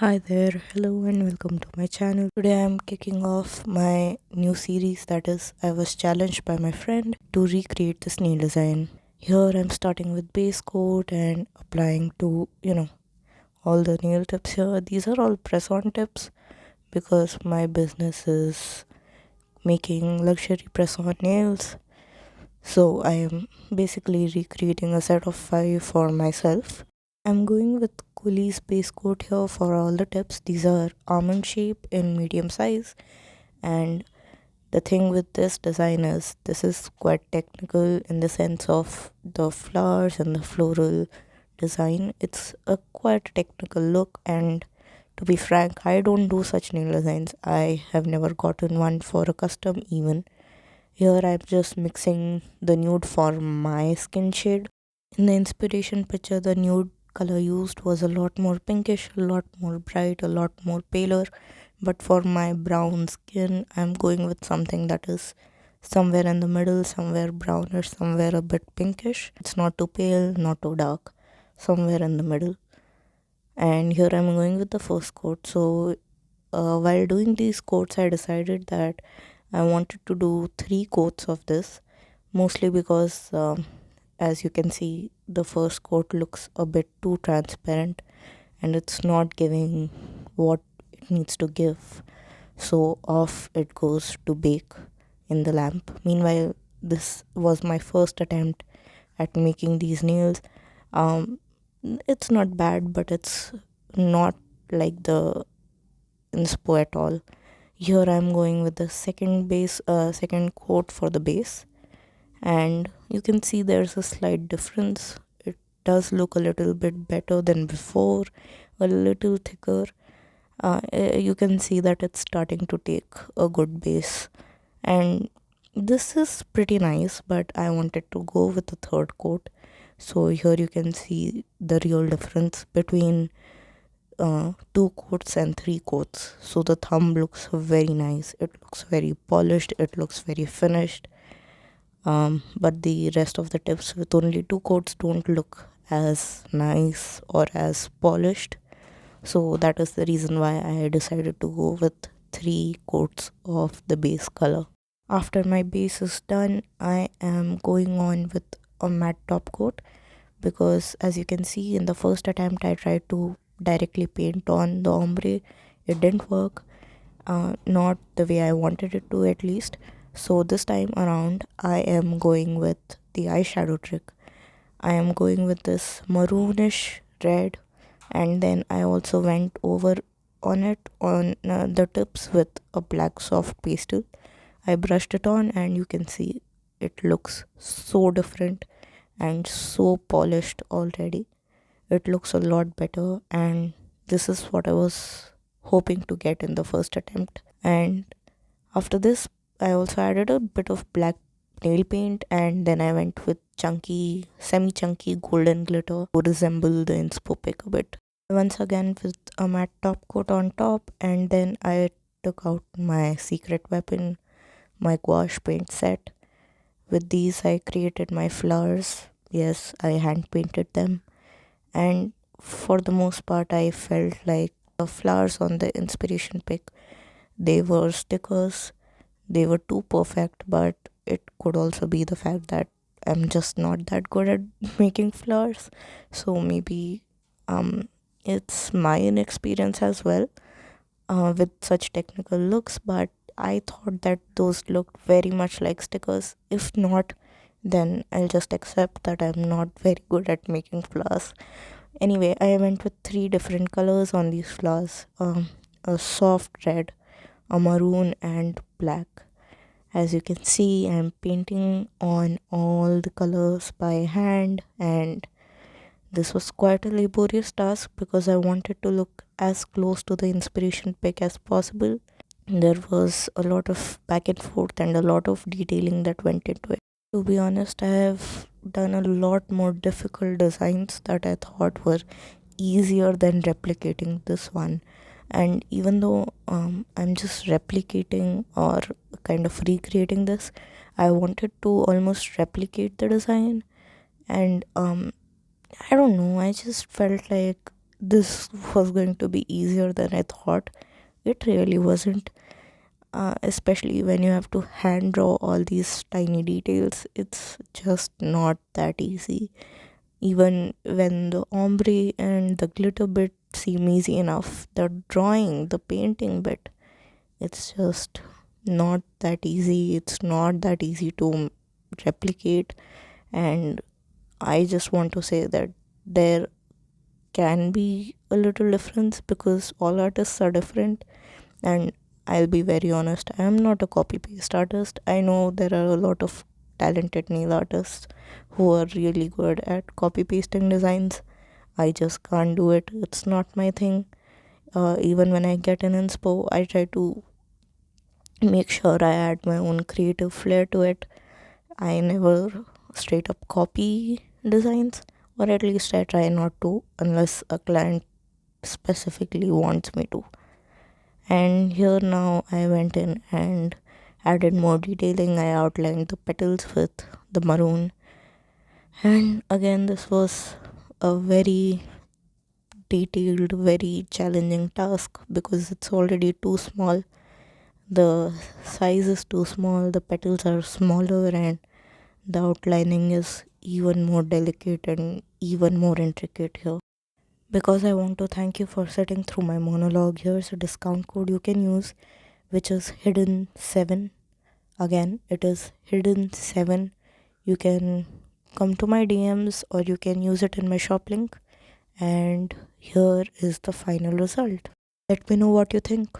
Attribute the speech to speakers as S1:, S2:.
S1: Hi there, hello and welcome to my channel. Today I'm kicking off my new series, that is, I was challenged by my friend to recreate this nail design. Here I'm starting with base coat and applying to, all the nail tips here. These are all press on tips because my business is making luxury press on nails. So I am basically recreating a set of 5 for myself. I'm going with Cooley's base coat here for all the tips. These are almond shape in medium size, and the thing with this design is this is quite technical in the sense of the flowers and the floral design. It's a quite technical look, and to be frank, I don't do such nail designs. I have never gotten one for a custom even. Here I'm just mixing the nude for my skin shade. In the inspiration picture, the nude color used was a lot more pinkish, a lot more bright, a lot more paler. But for my brown skin, I'm going with something that is somewhere in the middle, somewhere brownish, somewhere a bit pinkish. It's not too pale, not too dark, somewhere in the middle. And here I'm going with the first coat. So while doing these coats, I decided that I wanted to do 3 coats of this, mostly because as you can see, the first coat looks a bit too transparent and it's not giving what it needs to give. So off it goes to bake in the lamp. Meanwhile, this was my first attempt at making these nails. Um, it's not bad, but it's not like the inspo at all. Here I'm going with the second coat for the base, and you can see there's a slight difference. It does look a little bit better than before, a little thicker. You can see that it's starting to take a good base, and this is pretty nice, but I wanted to go with the third coat. So here you can see the real difference between 2 coats and 3 coats. So the thumb looks very nice, it looks very polished, it looks very finished. But the rest of the tips with only 2 coats don't look as nice or as polished. So that is the reason why I decided to go with 3 coats of the base color. After my base is done, I am going on with a matte top coat because, as you can see, in the first attempt I tried to directly paint on the ombre. It didn't work, not the way I wanted it to, at least. So this time around, I am going with the eyeshadow trick. I am going with this maroonish red, and then I also went over on it on the tips with a black soft pastel. I brushed it on, and you can see it looks so different and so polished already. It looks a lot better, and this is what I was hoping to get in the first attempt. And after this, I also added a bit of black nail paint, and then I went with chunky, semi chunky golden glitter to resemble the inspo pick a bit. Once again, with a matte top coat on top, and then I took out my secret weapon, my gouache paint set. With these, I created my flowers. Yes, I hand painted them, and for the most part, I felt like the flowers on the inspiration pick, they were stickers. They were too perfect, but it could also be the fact that I'm just not that good at making flowers. So maybe um it's my inexperience as well with such technical looks, but I thought that those looked very much like stickers. If not, then I'll just accept that I'm not very good at making flowers. Anyway, I went with 3 different colors on these flowers, a soft red, a maroon, and black. As you can see, I'm painting on all the colors by hand, and this was quite a laborious task because I wanted to look as close to the inspiration pick as possible. There was a lot of back and forth and a lot of detailing that went into it. To be honest, I have done a lot more difficult designs that I thought were easier than replicating this one. And even though I'm just replicating or kind of recreating this, I wanted to almost replicate the design. And I don't know, I just felt like this was going to be easier than I thought. It really wasn't, especially when you have to hand draw all these tiny details. It's just not that easy. Even when the ombre and the glitter bit seem easy enough, the drawing, the painting bit, it's just not that easy. It's not that easy to replicate. And I just want to say that there can be a little difference because all artists are different. And I'll be very honest, I am not a copy paste artist. I know there are a lot of talented nail artists who are really good at copy pasting designs. I just can't do it. It's not my thing. Even when I get an inspo, I try to make sure I add my own creative flair to it. I never straight up copy designs, or at least I try not to unless a client specifically wants me to. And here now I went in and added more detailing. I outlined the petals with the maroon. And again, this was a very detailed, very challenging task because it's already too small. The size is too small, the petals are smaller, and the outlining is even more delicate and even more intricate here. Because I want to thank you for sitting through my monologue, here's a discount code you can use, which is hidden7. Again, it is hidden7. You can come to my DMs or you can use it in my shop link. And here is the final result. Let me know what you think.